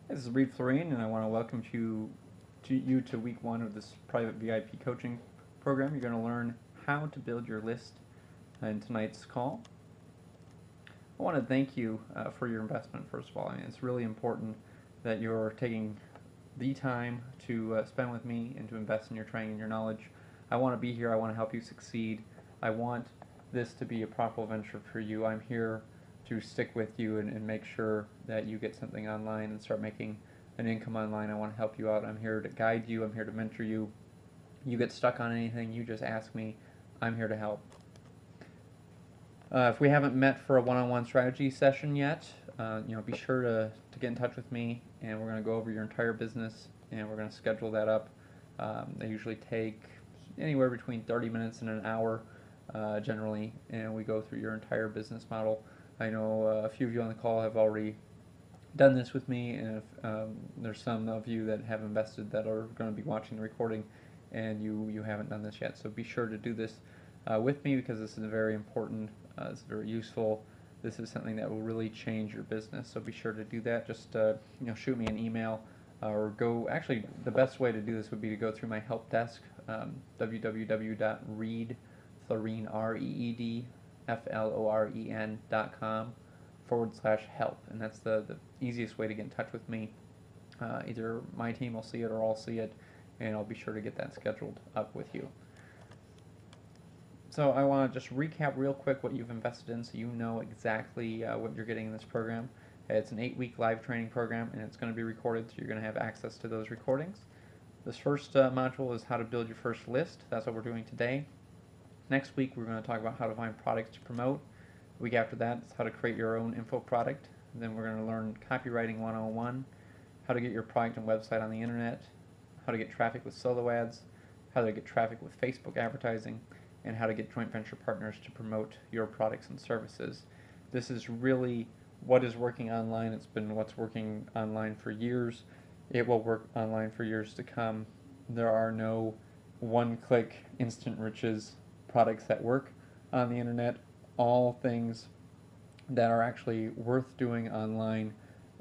This is Reed Florine, and I want to welcome you to week one of this private VIP coaching program. You're going to learn how to build your list in tonight's call. I want to thank you for your investment, first of all. I mean, it's really important that you're taking the time to spend with me and to invest in your training and your knowledge. I want to be here. I want to help you succeed. I want this to be a profitable venture for you. I'm here to stick with you and make sure that you get something online and start making an income online. I want to help you out. I'm here to guide you. I'm here to mentor you. You get stuck on anything, you just ask me. I'm here to help. If we haven't met for a one-on-one strategy session yet, be sure to get in touch with me, and we're going to go over your entire business, and we're going to schedule that up. They usually take anywhere between 30 minutes and an hour, generally, and we go through your entire business model. I know a few of you on the call have already done this with me, and if there's some of you that have invested that are going to be watching the recording, and you haven't done this yet. So be sure to do this with me, because this is very important. It's very useful. This is something that will really change your business. So be sure to do that. Just shoot me an email, or go. Actually, the best way to do this would be to go through my help desk, www.reedfloren.com/help, and that's the easiest way to get in touch with me. Either my team will see it or I'll see it, and I'll be sure to get that scheduled up with you. So I want to just recap real quick what you've invested in, so you know exactly what you're getting in this program. It's an 8-week live training program, and it's going to be recorded, so you're going to have access to those recordings. This first module is how to build your first list. That's what we're doing today. Next week, we're going to talk about how to find products to promote. The week after that is how to create your own info product. And then we're going to learn copywriting 101, how to get your product and website on the internet, how to get traffic with solo ads, how to get traffic with Facebook advertising, and how to get joint venture partners to promote your products and services. This is really what is working online. It's been what's working online for years. It will work online for years to come. There are no one-click instant riches products that work on the internet. All things that are actually worth doing online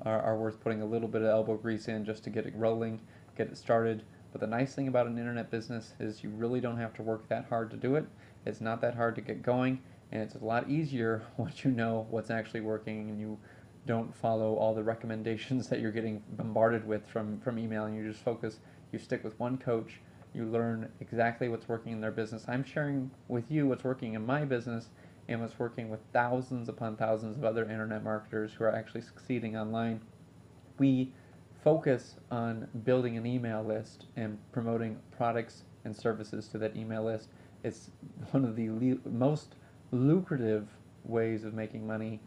are worth putting a little bit of elbow grease in just to get it rolling, get it started. But the nice thing about an internet business is you really don't have to work that hard to do it. It's not that hard to get going, and it's a lot easier once you know what's actually working and you don't follow all the recommendations that you're getting bombarded with from email, and you just focus, you stick with one coach, you learn exactly what's working in their business. I'm sharing with you what's working in my business and what's working with thousands upon thousands of other internet marketers who are actually succeeding online. We focus on building an email list and promoting products and services to that email list. It's one of the most lucrative ways of making money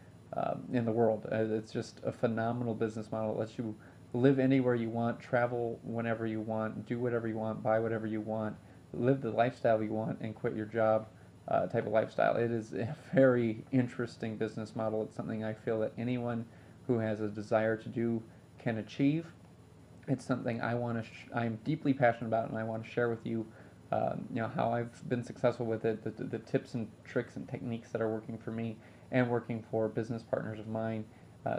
in the world. It's just a phenomenal business model. It lets you live anywhere you want, travel whenever you want, do whatever you want, buy whatever you want, live the lifestyle you want, and quit your job type of lifestyle. It is a very interesting business model. It's something I feel that anyone who has a desire to do can achieve. It's something I'm deeply passionate about, and I want to share with you, how I've been successful with it, the tips and tricks and techniques that are working for me and working for business partners of mine,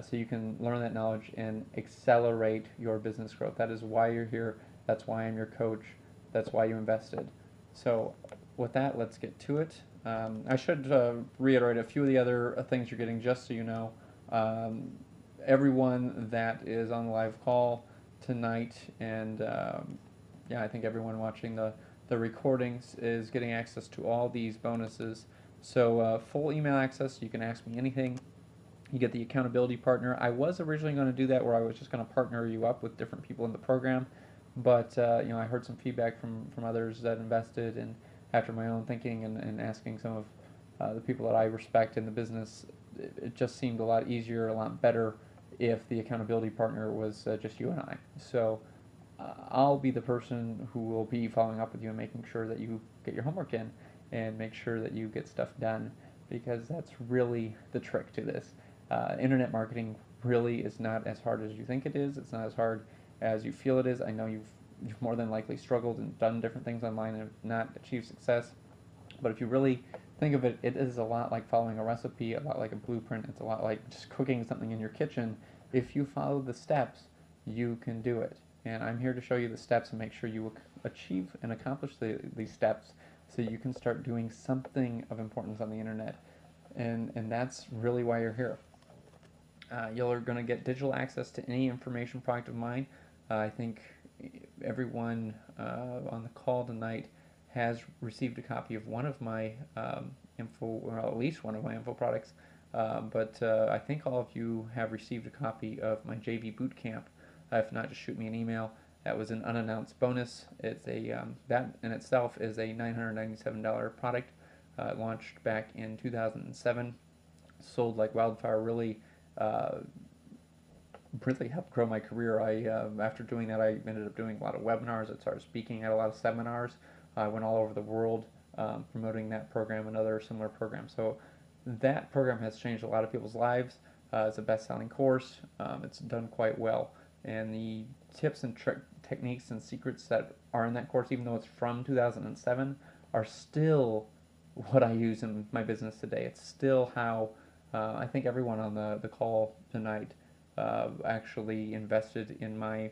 so you can learn that knowledge and accelerate your business growth. That is why you're here. That's why I'm your coach. That's why you invested. So with that, let's get to it. I should reiterate a few of the other things you're getting, just so you know. Everyone that is on the live call tonight, and I think everyone watching the recordings is getting access to all these bonuses. So full email access, you can ask me anything. You get the accountability partner. I was originally going to do that where I was just going to partner you up with different people in the program, but I heard some feedback from others that invested, and after my own thinking and asking some of the people that I respect in the business, it just seemed a lot easier, a lot better if the accountability partner was just you and I. So I'll be the person who will be following up with you and making sure that you get your homework in and make sure that you get stuff done, because that's really the trick to this. Internet marketing really is not as hard as you think it is. It's not as hard as you feel it is. I know you've more than likely struggled and done different things online and have not achieved success. But if you really think of it, it is a lot like following a recipe, a lot like a blueprint. It's a lot like just cooking something in your kitchen. If you follow the steps, you can do it. And I'm here to show you the steps and make sure you achieve and accomplish these steps so you can start doing something of importance on the internet. And that's really why you're here. You're going to get digital access to any information product of mine. I think everyone on the call tonight has received a copy of one of my info, or at least one of my info products. But I think all of you have received a copy of my JV Bootcamp. If not, just shoot me an email. That was an unannounced bonus. It's that in itself is a $997 product. Launched back in 2007. Sold like wildfire. Uh, really helped grow my career. After doing that, I ended up doing a lot of webinars. I started speaking at a lot of seminars. I went all over the world promoting that program and other similar programs. So that program has changed a lot of people's lives. It's a best-selling course. It's done quite well, and the tips and techniques and secrets that are in that course, even though it's from 2007, are still what I use in my business today. It's still how I think everyone on the call tonight actually invested in my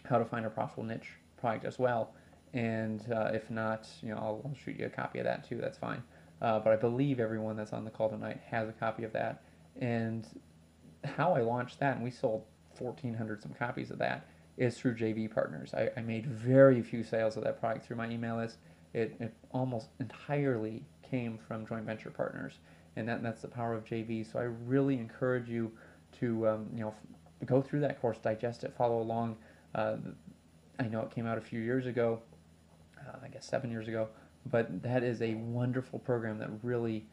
how to find a profitable niche product as well. And if not, I'll shoot you a copy of that too. That's fine. But I believe everyone that's on the call tonight has a copy of that. And how I launched that, and we sold 1,400 some copies of that, is through JV partners. I made very few sales of that product through my email list. It almost entirely came from joint venture partners, and that's the power of JV. So I really encourage you to go through that course, digest it, follow along. I know it came out a few years ago, I guess 7 years ago, but that is a wonderful program that really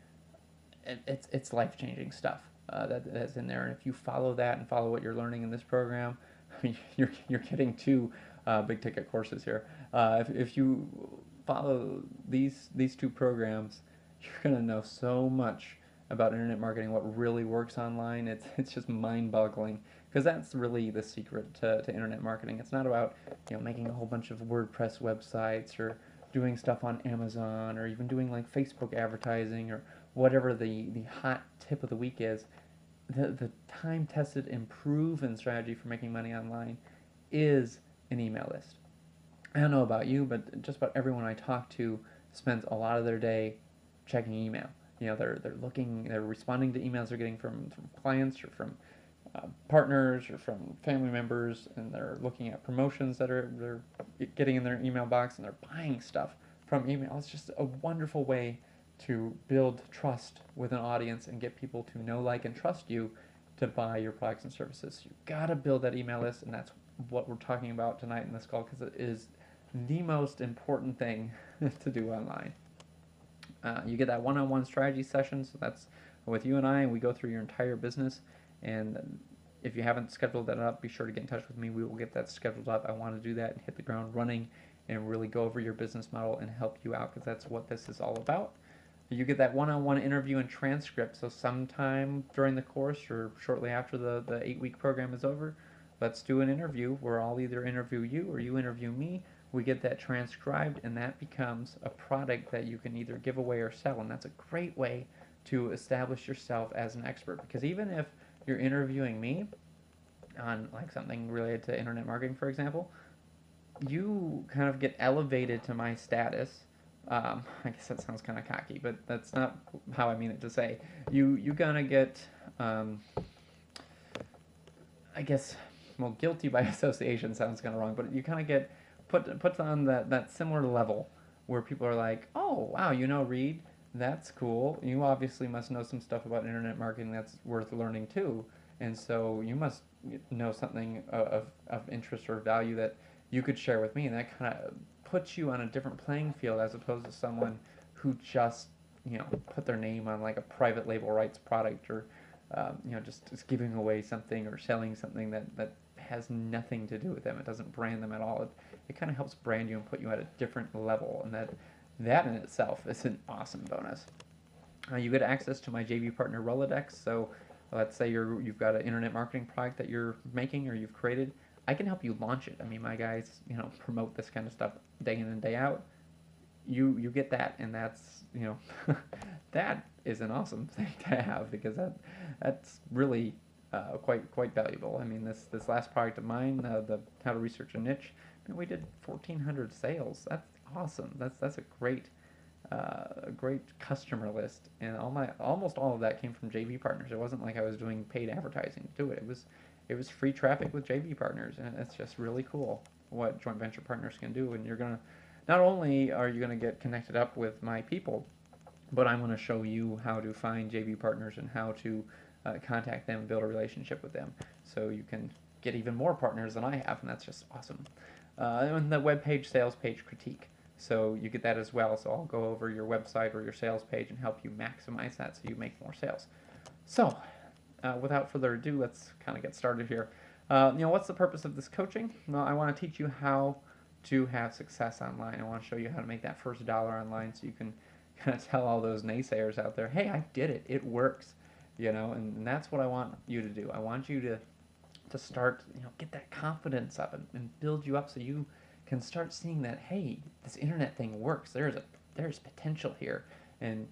it's life-changing stuff that's in there. And if you follow that and follow what you're learning in this program, I mean, you're getting two big ticket courses here. If you follow these two programs, you're gonna know so much about internet marketing, what really works online. It's just mind-boggling, because that's really the secret to internet marketing. It's not about making a whole bunch of WordPress websites or doing stuff on Amazon or even doing like Facebook advertising or whatever the hot tip of the week is. The time-tested and proven strategy for making money online is an email list. I don't know about you, but just about everyone I talk to spends a lot of their day checking email. They're responding to emails they're getting from clients or from partners or from family members, and they're looking at promotions that they're getting in their email box, and they're buying stuff from email. It's just a wonderful way to build trust with an audience and get people to know, like, and trust you to buy your products and services. You've got to build that email list, and that's what we're talking about tonight in this call, because it is the most important thing to do online. You get that one-on-one strategy session, so that's with you and I, and we go through your entire business. And if you haven't scheduled that up, be sure to get in touch with me. We will get that scheduled up. I want to do that and hit the ground running and really go over your business model and help you out, because that's what this is all about. You get that one-on-one interview and transcript, so sometime during the course or shortly after the 8-week program is over, let's do an interview where I'll either interview you or you interview me. We get that transcribed, and that becomes a product that you can either give away or sell, and that's a great way to establish yourself as an expert, because even if you're interviewing me on like something related to internet marketing, for example, you kind of get elevated to my status. I guess that sounds kind of cocky, but that's not how I mean it to say. You gonna get, I guess, well, guilty by association sounds kind of wrong, but you kind of get put on that similar level where people are like, oh wow, Reed, that's cool. You obviously must know some stuff about internet marketing that's worth learning too, and so you must know something of interest or value that you could share with me, and that kind of puts you on a different playing field as opposed to someone who just put their name on like a private label rights product, or just giving away something or selling something that has nothing to do with them. It doesn't brand them at all. It kind of helps brand you and put you at a different level, and that in itself is an awesome bonus. You get access to my JV partner Rolodex. So let's say you've got an internet marketing product that you're making or you've created. I can help you launch it. I mean, my guys, promote this kind of stuff day in and day out. You get that, and that's that is an awesome thing to have, because that's really quite valuable. I mean, this last product of mine, the how to research a niche, I mean, we did 1,400 sales. That's awesome. That's a great customer list, and almost all of that came from JV partners. It wasn't like I was doing paid advertising to do it. It was free traffic with JV partners, and it's just really cool what joint venture partners can do. And you're gonna not only are you gonna get connected up with my people, but I'm going to show you how to find JV partners and how to contact them and build a relationship with them, so you can get even more partners than I have, and that's just awesome. And the web page sales page critique, so you get that as well. So I'll go over your website or your sales page and help you maximize that so you make more sales. So without further ado, let's kind of get started here. What's the purpose of this coaching? Well, I want to teach you how to have success online. I want to show you how to make that first dollar online, so you can kind of tell all those naysayers out there, hey, I did it. It works. And that's what I want you to do. I want you to start, get that confidence up and build you up so you can start seeing that, hey, this internet thing works. There's potential here, and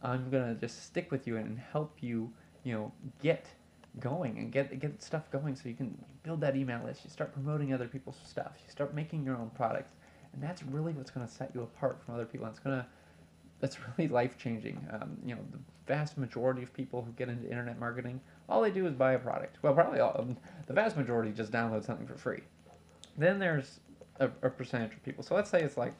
I'm gonna just stick with you and help you, get going and get stuff going so you can build that email list. You start promoting other people's stuff. You start making your own products, and that's really what's gonna set you apart from other people. That's really life-changing. The vast majority of people who get into internet marketing, all they do is buy a product. Well, probably all of them. The vast majority just download something for free. Then there's a percentage of people. So let's say it's like,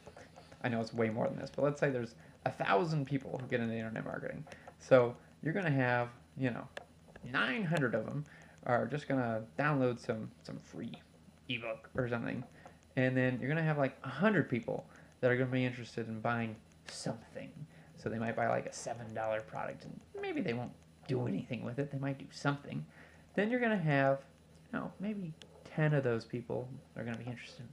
I know it's way more than this, but let's say there's 1,000 people who get into internet marketing. So you're going to have, 900 of them are just going to download some free ebook or something. And then you're going to have like 100 people that are going to be interested in buying something. So they might buy like a $7 product, and maybe they won't do anything with it. They might do something. Then you're going to have, maybe 10 of those people are going to be interested in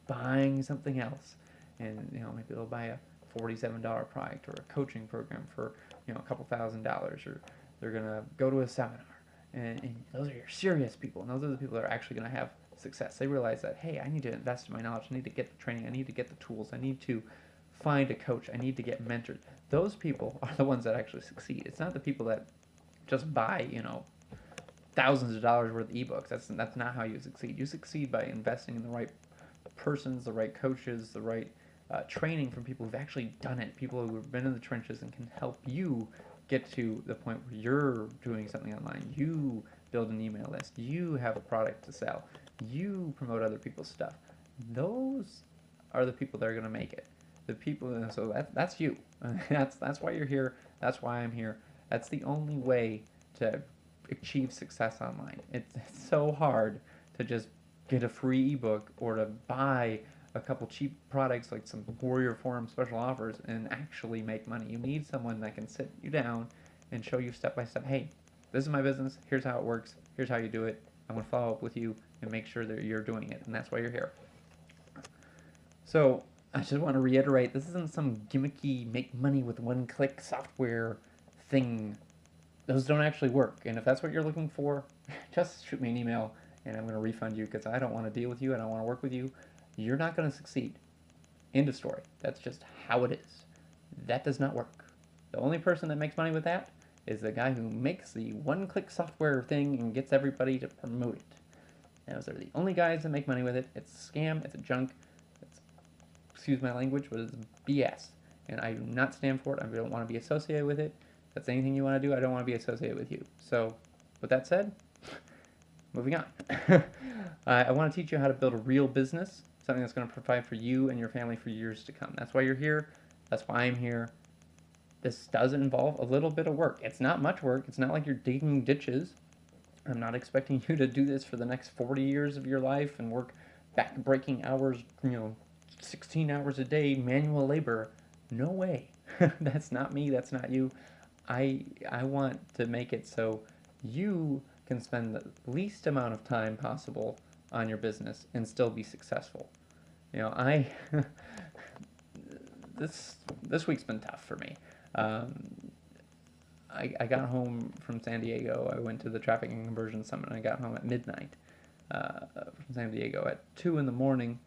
buying something else. And, maybe they'll buy a $47 product or a coaching program for, a couple $1,000s, or they're going to go to a seminar. And those are your serious people, and those are the people that are actually going to have success. They realize that, hey, I need to invest in my knowledge. I need to get the training. I need to get the tools. I need to find a coach. I need to get mentored. Those people are the ones that actually succeed. It's not the people that just buy, thousands of dollars worth of ebooks. That's not how you succeed. You succeed by investing in the right persons, the right coaches, the right training from people who've actually done it, people who have been in the trenches and can help you get to the point where you're doing something online. You build an email list. You have a product to sell. You promote other people's stuff. Those are the people that are going to make it. The people, so that's you. That's why you're here. That's why I'm here. That's the only way to achieve success online. It's so hard to just get a free ebook or to buy a couple cheap products like some Warrior Forum special offers and actually make money. You need someone that can sit you down and show you step by step, hey, this is my business, here's how it works, here's how you do it, I'm going to follow up with you and make sure that you're doing it, and that's why you're here. So I just want to reiterate, this isn't some gimmicky make money with one-click software thing. Those don't actually work, and if that's what you're looking for, just shoot me an email and I'm going to refund you, because I don't want to deal with you, I don't want to work with you. You're not going to succeed. End of story. That's just how it is. That does not work. The only person that makes money with that is the guy who makes the one-click software thing and gets everybody to promote it. Those are the only guys that make money with it. It's a scam. It's a junk. It's, excuse my language, but it's BS. And I do not stand for it. I don't want to be associated with it. If that's anything you want to do, I don't want to be associated with you. So, with that said, moving on. I want to teach you how to build a real business, something that's going to provide for you and your family for years to come. That's why you're here. That's why I'm here. This does involve a little bit of work. It's not much work. It's not like you're digging ditches. I'm not expecting you to do this for the next 40 years of your life and work back-breaking hours, 16 hours a day, manual labor. No way. That's not me. That's not you. I want to make it so you can spend the least amount of time possible on your business and still be successful. This week's been tough for me. I got home from San Diego. I went to the Traffic and Conversion Summit, and I got home at midnight from San Diego. At 2 in the morning,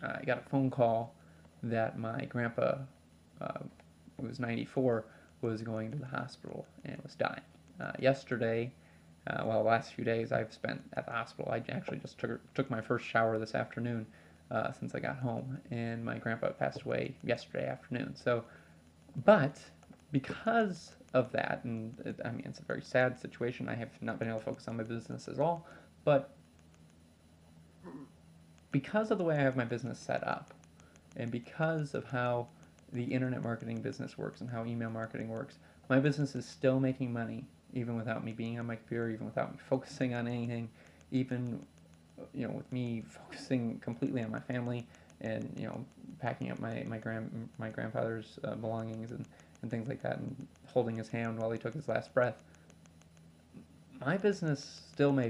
I got a phone call that my grandpa, who was 94, was going to the hospital and was dying. Yesterday, Well, the last few days I've spent at the hospital. I actually just took my first shower this afternoon since I got home, and my grandpa passed away yesterday afternoon. So, but because of that, and I mean, it's a very sad situation. I have not been able to focus on my business at all, but because of the way I have my business set up, and because of how the internet marketing business works and how email marketing works, my business is still making money even without me being on my computer, even without me focusing on anything, even with me focusing completely on my family and packing up my grandfather's belongings and things like that and holding his hand while he took his last breath. My business still made